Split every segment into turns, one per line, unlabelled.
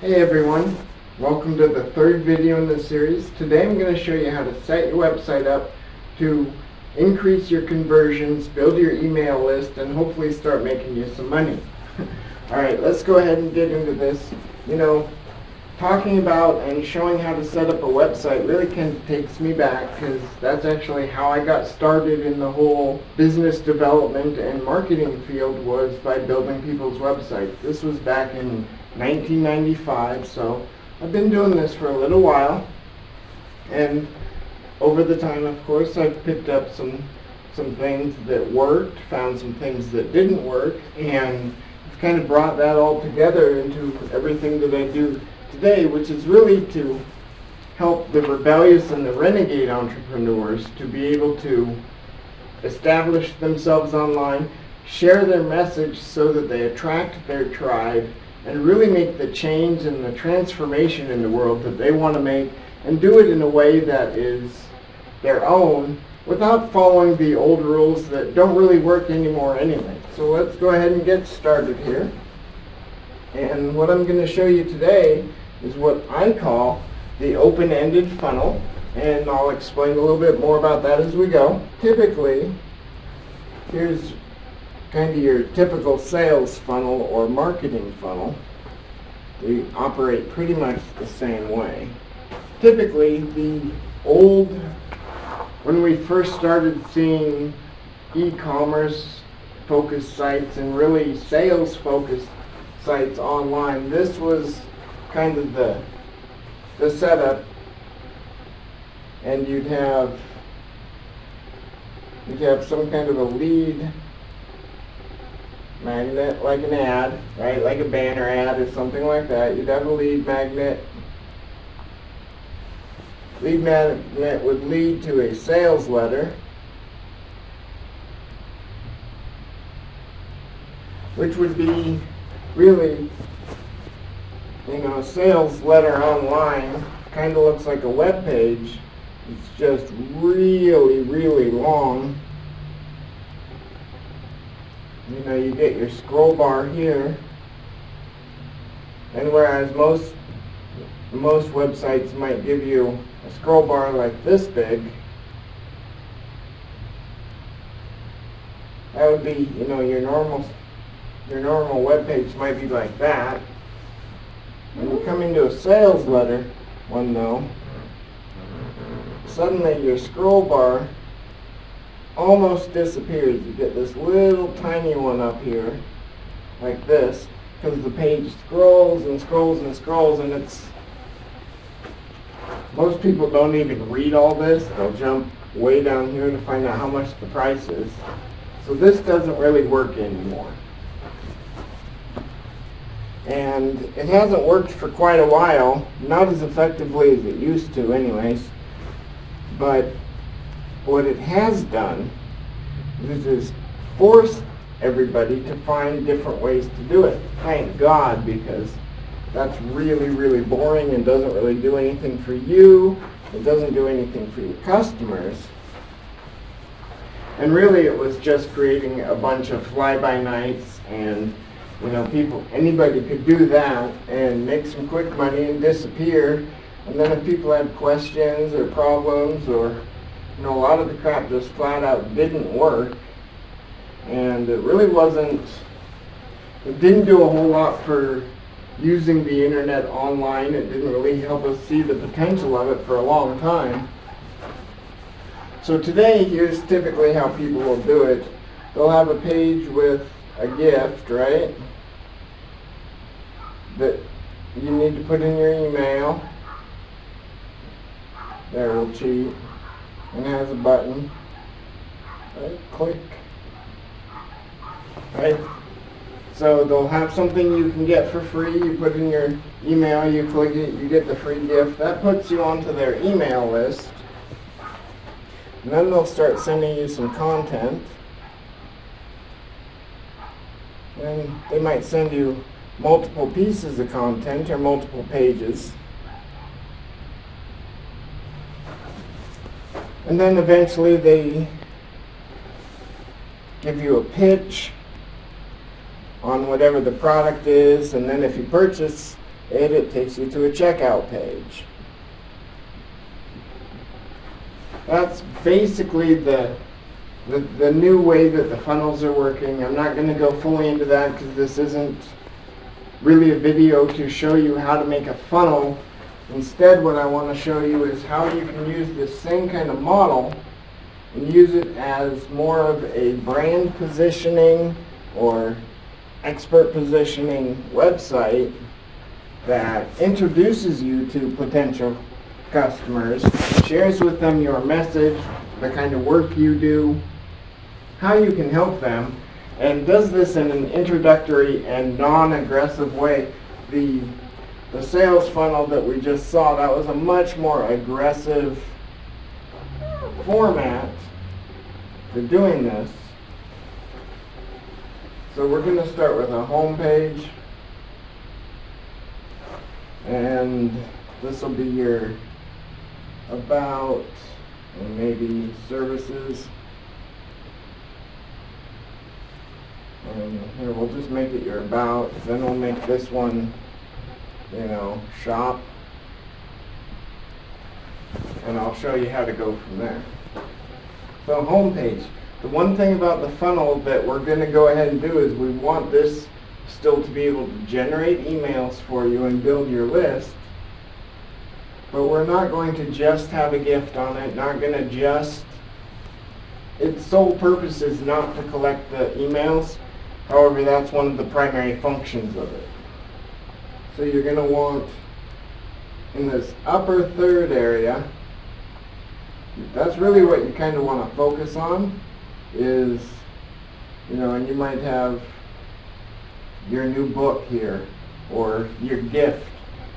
Hey everyone, welcome to the third video in this series. Today I'm going to show you how to set your website up to increase your conversions, build your email list, and hopefully start making you some money. Alright, let's go ahead and get into this. Talking about and showing how to set up a website really kind of takes me back, because that's actually how I got started in the whole business development and marketing field, was by building people's websites. This was back in 1995, so I've been doing this for a little while, and over the time, of course, I've picked up some things that worked, found some things that didn't work, and I've kind of brought that all together into everything that I do today, which is really to help the rebellious and the renegade entrepreneurs to be able to establish themselves online, share their message so that they attract their tribe, and really make the change and the transformation in the world that they want to make, and do it in a way that is their own, without following the old rules that don't really work anymore anyway. So let's go ahead and get started here. And what I'm going to show you today is what I call the open-ended funnel, and I'll explain a little bit more about that as we go. Typically, here's kind of your typical sales funnel or marketing funnel. They operate pretty much the same way. Typically, when we first started seeing e-commerce focused sites and really sales focused sites online, this was kind of the setup, and you'd have some kind of a lead magnet, like an ad, right? Like a banner ad or something like that. You'd have a lead magnet. Lead magnet would lead to a sales letter, which would be really, a sales letter online. Kind of looks like a web page. It's just really, really long. You get your scroll bar here, and whereas most websites might give you a scroll bar like this big, that would be, your normal web page might be like that. When you come into a sales letter one though, suddenly your scroll bar almost disappears. You get this little tiny one up here, like this, because the page scrolls and scrolls and scrolls, and most people don't even read all this. They'll jump way down here to find out how much the price is. So this doesn't really work anymore. And it hasn't worked for quite a while, not as effectively as it used to anyways, but what it has done is forced everybody to find different ways to do it. Thank God, because that's really, really boring and doesn't really do anything for you. It doesn't do anything for your customers. And really it was just creating a bunch of fly-by-nights, and anybody could do that and make some quick money and disappear. And then if people had questions or problems, or a lot of the crap just flat out didn't work, and it didn't do a whole lot for using the internet online. It didn't really help us see the potential of it for a long time. So today, here's typically how people will do it. They'll have a page with a gift, right, that you need to put in your email. There, we'll cheat. And it has a button. Right, click. Right? So they'll have something you can get for free. You put in your email, you click it, you get the free gift. That puts you onto their email list. And then they'll start sending you some content. And they might send you multiple pieces of content or multiple pages. And then eventually they give you a pitch on whatever the product is, and then if you purchase and it takes you to a checkout page. That's basically the new way that the funnels are working. I'm not going to go fully into that because this isn't really a video to show you how to make a funnel. Instead, what I want to show you is how you can use this same kind of model and use it as more of a brand positioning or expert positioning website that introduces you to potential customers, shares with them your message, the kind of work you do, how you can help them, and does this in an introductory and non-aggressive way. The sales funnel that we just saw, that was a much more aggressive format for doing this. So we're going to start with a home page, and this will be your about and maybe services. And here we'll just make it your about, then we'll make this one, shop, and I'll show you how to go from there. So home page. The one thing about the funnel that we're going to go ahead and do is we want this still to be able to generate emails for you and build your list, but we're not going to just have a gift on it, not going to just, its sole purpose is not to collect the emails. However, that's one of the primary functions of it. So you're going to want, in this upper third area, that's really what you kind of want to focus on is, and you might have your new book here or your gift.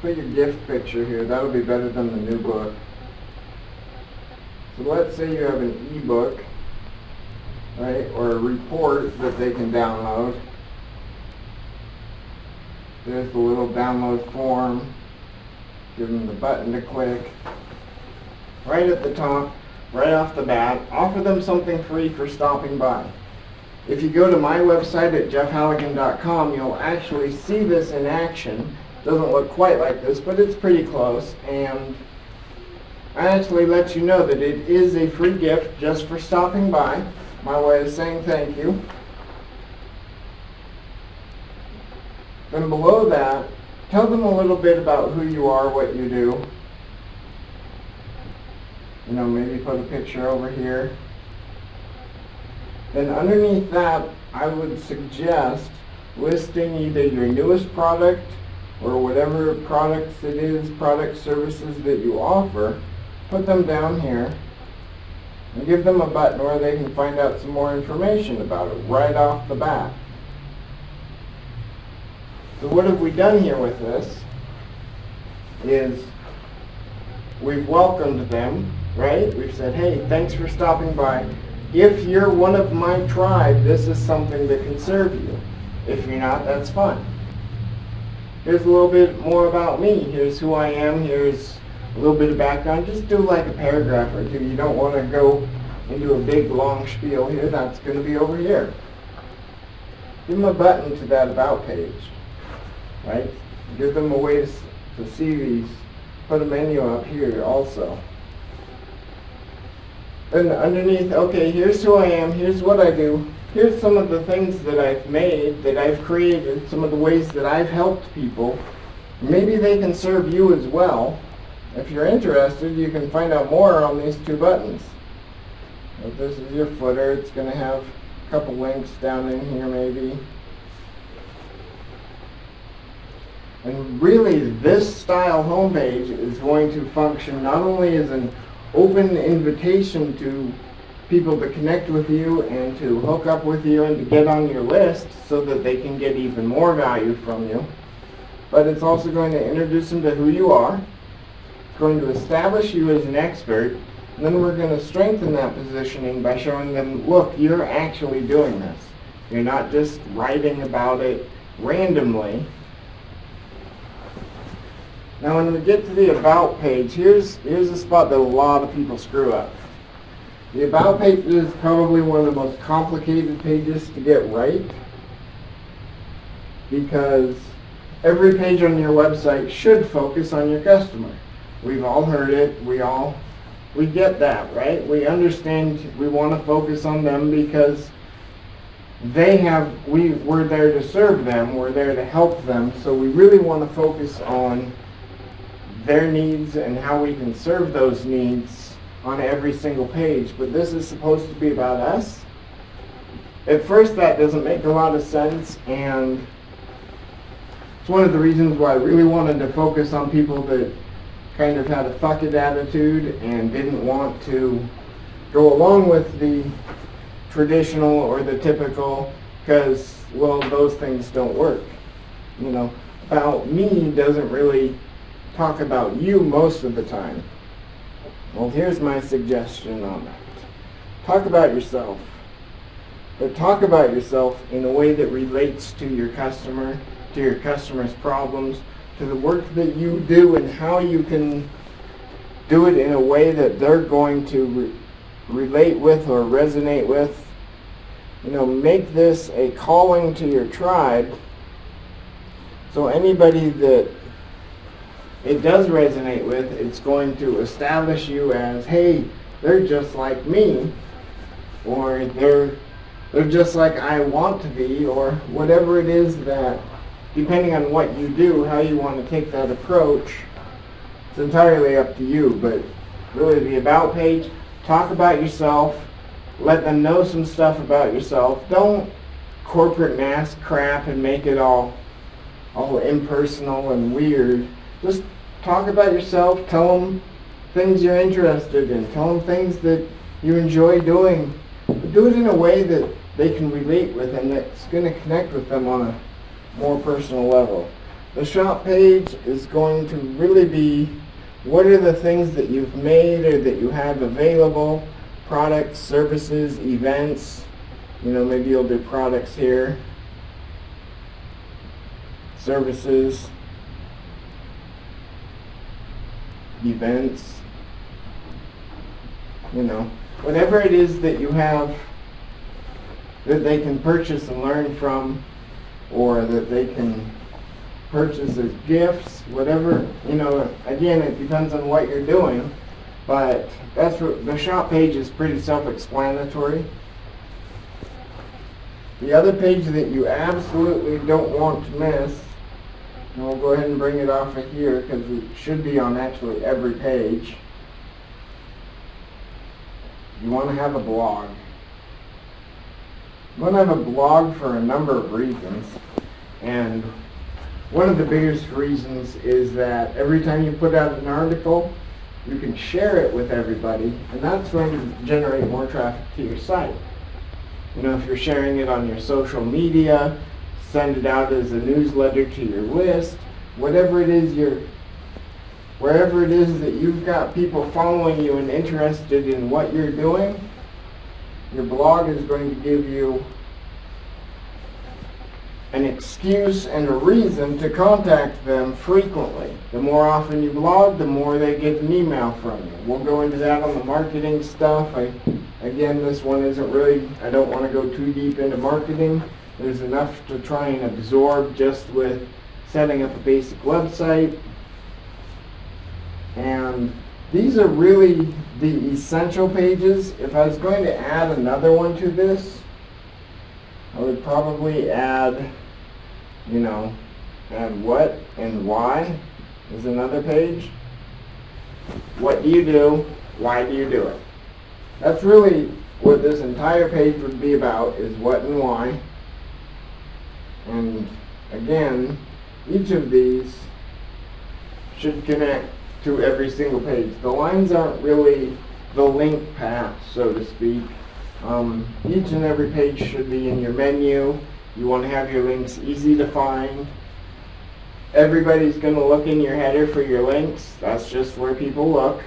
Put your gift picture here. That'll be better than the new book. So let's say you have an ebook, right, or a report that they can download. There's the little download form. Give them the button to click. Right at the top, right off the bat, offer them something free for stopping by. If you go to my website at jeffhalligan.com, you'll actually see this in action. Doesn't look quite like this, but it's pretty close, and I actually let you know that it is a free gift just for stopping by. My way of saying thank you. Then below that, tell them a little bit about who you are, what you do. Maybe put a picture over here. Then underneath that, I would suggest listing either your newest product or whatever products it is, product services that you offer. Put them down here and give them a button where they can find out some more information about it right off the bat. So what have we done here with this is we've welcomed them, right? We've said, hey, thanks for stopping by. If you're one of my tribe, this is something that can serve you. If you're not, that's fine. Here's a little bit more about me. Here's who I am. Here's a little bit of background. Just do like a paragraph or two. You don't want to go into a big long spiel here. That's going to be over here. Give them a button to that about page, right? Give them a way to see these. Put a menu up here also. And underneath, okay, here's who I am, here's what I do, here's some of the things that I've made, that I've created, some of the ways that I've helped people. Maybe they can serve you as well. If you're interested, you can find out more on these two buttons. If this is your footer, it's going to have a couple links down in here maybe. And really, this style homepage is going to function not only as an open invitation to people to connect with you and to hook up with you and to get on your list so that they can get even more value from you, but it's also going to introduce them to who you are. It's going to establish you as an expert, and then we're going to strengthen that positioning by showing them, look, you're actually doing this. You're not just writing about it randomly. Now when we get to the About page, here's a spot that a lot of people screw up. The About page is probably one of the most complicated pages to get right because every page on your website should focus on your customer. We've all heard it. We get that, right? We understand we want to focus on them because we're there to serve them, we're there to help them, so we really want to focus on their needs and how we can serve those needs on every single page. But this is supposed to be about us. At first that doesn't make a lot of sense, and it's one of the reasons why I really wanted to focus on people that kind of had a fuck it attitude and didn't want to go along with the traditional or the typical, because, well, those things don't work. You know, about me doesn't really talk about you most of the time. Well, here's my suggestion on that. Talk about yourself. But talk about yourself in a way that relates to your customer, to your customer's problems, to the work that you do, and how you can do it in a way that they're going to relate with or resonate with. You know, make this a calling to your tribe, so anybody that it does resonate with, it's going to establish you as, hey, they're just like me, or they're just like I want to be, or whatever it is that, depending on what you do, how you want to take that approach, it's entirely up to you. But really, the About page, talk about yourself, let them know some stuff about yourself. Don't corporate mask crap and make it all impersonal and weird. Just talk about yourself, tell them things you're interested in, tell them things that you enjoy doing. But do it in a way that they can relate with and that's going to connect with them on a more personal level. The shop page is going to really be, what are the things that you've made or that you have available, products, services, events. You know, maybe you'll do products here, services, events, you know, whatever it is that you have that they can purchase and learn from, or that they can purchase as gifts, whatever, you know. Again, it depends on what you're doing, but that's what the shop page is, pretty self-explanatory. The other page that you absolutely don't want to miss, and we'll go ahead and bring it off of here because it should be on actually every page. You want to have a blog. You want to have a blog for a number of reasons, and one of the biggest reasons is that every time you put out an article, you can share it with everybody, and that's going to generate more traffic to your site. You know, if you're sharing it on your social media, send it out as a newsletter to your list, whatever it is wherever it is that you've got people following you and interested in what you're doing, your blog is going to give you an excuse and a reason to contact them frequently. The more often you blog, the more they get an email from you. We'll go into that on the marketing stuff. Again, this one isn't really, I don't want to go too deep into marketing. There's enough to try and absorb just with setting up a basic website. And these are really the essential pages. If I was going to add another one to this, I would probably add, you know, add what and why is another page. What do you do? Why do you do it? That's really what this entire page would be about, is what and why. And again, each of these should connect to every single page. The lines aren't really the link path, so to speak. Each and every page should be in your menu. You want to have your links easy to find. Everybody's going to look in your header for your links. That's just where people look.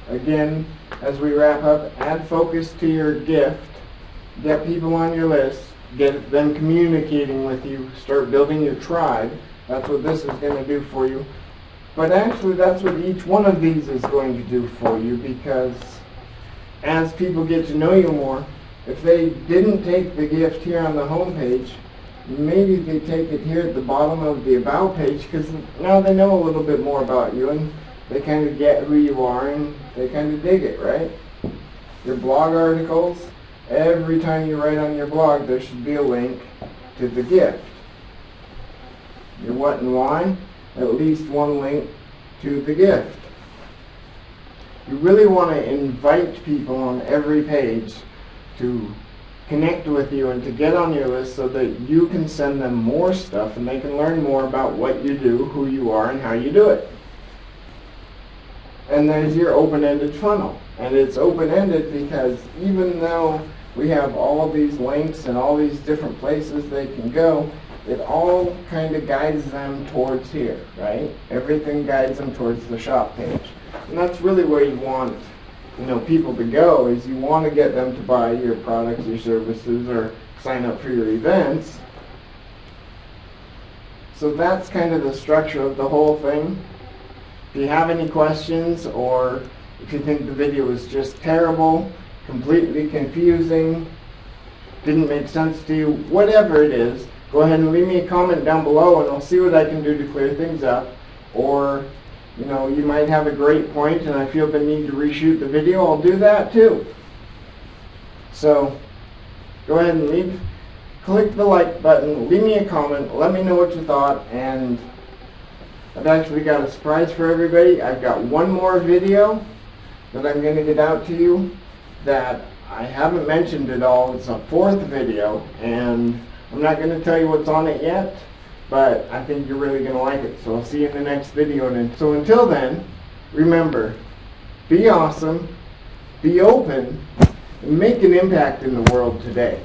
Again, as we wrap up, add focus to your gift. Get people on your list. Get them communicating with you. Start building your tribe. That's what this is going to do for you. But actually, that's what each one of these is going to do for you, because as people get to know you more, if they didn't take the gift here on the home page, maybe they take it here at the bottom of the About page, because now they know a little bit more about you and they kind of get who you are and they kind of dig it, right? Your blog articles, every time you write on your blog there should be a link to the gift. Your what and why, at least one link to the gift. You really want to invite people on every page to connect with you and to get on your list so that you can send them more stuff and they can learn more about what you do, who you are, and how you do it. And there's your open-ended funnel. And it's open-ended because even though we have all these links and all these different places they can go, it all kind of guides them towards here, right? Everything guides them towards the shop page. And that's really where you want, people to go, is you want to get them to buy your products, your services, or sign up for your events. So that's kind of the structure of the whole thing. If you have any questions, or if you think the video was just terrible, completely confusing, didn't make sense to you, whatever it is, go ahead and leave me a comment down below and I'll see what I can do to clear things up. Or, you might have a great point and I feel the need to reshoot the video, I'll do that too. So, go ahead and click the like button, leave me a comment, let me know what you thought, and I've actually got a surprise for everybody. I've got one more video that I'm going to get out to you that I haven't mentioned at all. It's a fourth video, and I'm not going to tell you what's on it yet, but I think you're really going to like it. So I'll see you in the next video. And so until then, remember, be awesome, be open, and make an impact in the world today.